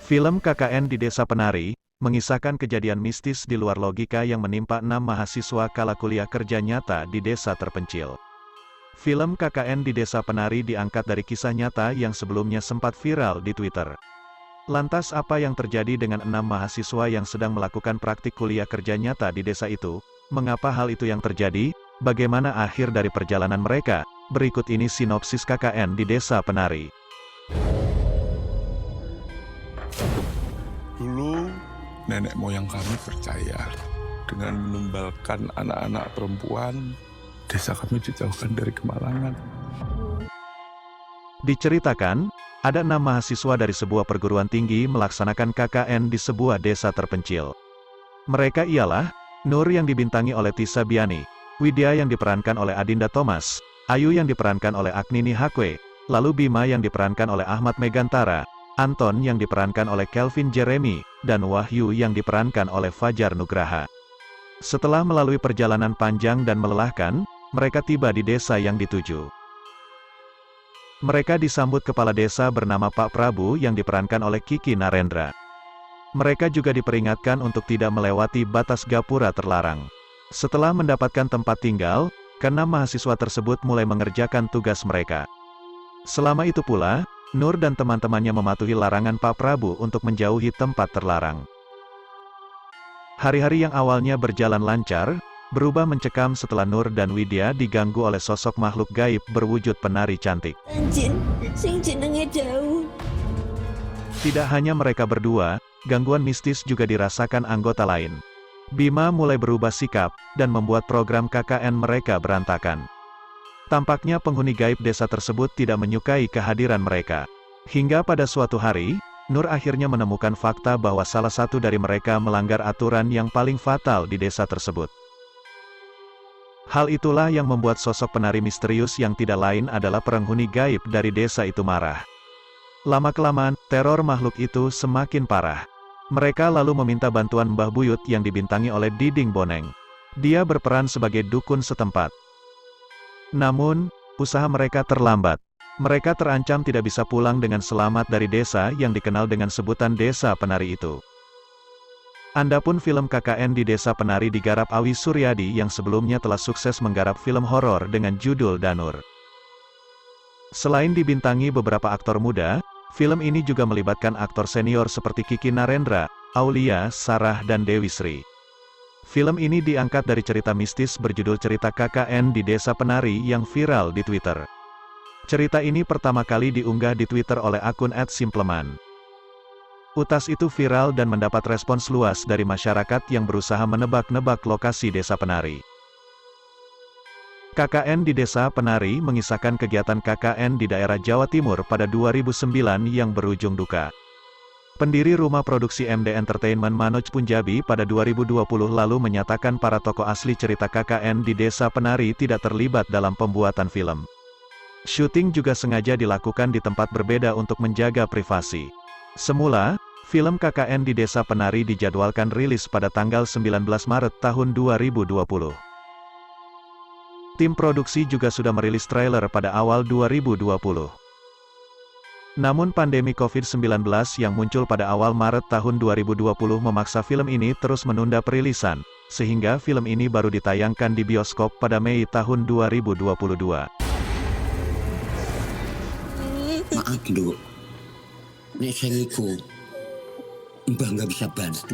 Film KKN di Desa Penari, mengisahkan kejadian mistis di luar logika yang menimpa 6 mahasiswa kala kuliah kerja nyata di desa terpencil. Film KKN di Desa Penari diangkat dari kisah nyata yang sebelumnya sempat viral di Twitter. Lantas apa yang terjadi dengan 6 mahasiswa yang sedang melakukan praktik kuliah kerja nyata di desa itu? Mengapa hal itu yang terjadi? Bagaimana akhir dari perjalanan mereka? Berikut ini sinopsis KKN di Desa Penari. Dulu, nenek moyang kami percaya dengan menumbalkan anak-anak perempuan, desa kami dijauhkan dari kemalangan. Diceritakan, ada 6 mahasiswa dari sebuah perguruan tinggi melaksanakan KKN di sebuah desa terpencil. Mereka ialah, Nur yang dibintangi oleh Tisa Biani, Widya yang diperankan oleh Adinda Thomas, Ayu yang diperankan oleh Agnini Hakwe, lalu Bima yang diperankan oleh Ahmad Megantara, Anton yang diperankan oleh Kelvin Jeremy, dan Wahyu yang diperankan oleh Fajar Nugraha. Setelah melalui perjalanan panjang dan melelahkan, mereka tiba di desa yang dituju. Mereka disambut kepala desa bernama Pak Prabu yang diperankan oleh Kiki Narendra. Mereka juga diperingatkan untuk tidak melewati batas gapura terlarang. Setelah mendapatkan tempat tinggal, keenam mahasiswa tersebut mulai mengerjakan tugas mereka. Selama itu pula, Nur dan teman-temannya mematuhi larangan Pak Prabu untuk menjauhi tempat terlarang. Hari-hari yang awalnya berjalan lancar, berubah mencekam setelah Nur dan Widya diganggu oleh sosok makhluk gaib berwujud penari cantik. Anjin, sing jenenge Daud. Tidak hanya mereka berdua, gangguan mistis juga dirasakan anggota lain. Bima mulai berubah sikap, dan membuat program KKN mereka berantakan. Tampaknya penghuni gaib desa tersebut tidak menyukai kehadiran mereka. Hingga pada suatu hari, Nur akhirnya menemukan fakta bahwa salah satu dari mereka melanggar aturan yang paling fatal di desa tersebut. Hal itulah yang membuat sosok penari misterius yang tidak lain adalah penghuni gaib dari desa itu marah. Lama-kelamaan, teror makhluk itu semakin parah. Mereka lalu meminta bantuan Mbah Buyut yang dibintangi oleh Diding Boneng. Dia berperan sebagai dukun setempat. Namun, usaha mereka terlambat. Mereka terancam tidak bisa pulang dengan selamat dari desa yang dikenal dengan sebutan Desa Penari itu. Andapun film KKN di Desa Penari digarap Awi Suryadi yang sebelumnya telah sukses menggarap film horor dengan judul Danur. Selain dibintangi beberapa aktor muda, film ini juga melibatkan aktor senior seperti Kiki Narendra, Aulia, Sarah dan Dewi Sri. Film ini diangkat dari cerita mistis berjudul Cerita KKN di Desa Penari yang viral di Twitter. Cerita ini pertama kali diunggah di Twitter oleh akun @simpleman. Utas itu viral dan mendapat respons luas dari masyarakat yang berusaha menebak-nebak lokasi Desa Penari. KKN di Desa Penari mengisahkan kegiatan KKN di daerah Jawa Timur pada 2009 yang berujung duka. Pendiri rumah produksi MD Entertainment Manoj Punjabi pada 2020 lalu menyatakan para tokoh asli cerita KKN di Desa Penari tidak terlibat dalam pembuatan film. Syuting juga sengaja dilakukan di tempat berbeda untuk menjaga privasi. Semula, film KKN di Desa Penari dijadwalkan rilis pada tanggal 19 Maret tahun 2020. Tim produksi juga sudah merilis trailer pada awal 2020. Namun pandemi COVID-19 yang muncul pada awal Maret tahun 2020 memaksa film ini terus menunda perilisan, sehingga film ini baru ditayangkan di bioskop pada Mei tahun 2022. Maaf, Duk. Nek saya iku, Mbah nggak bisa bantu.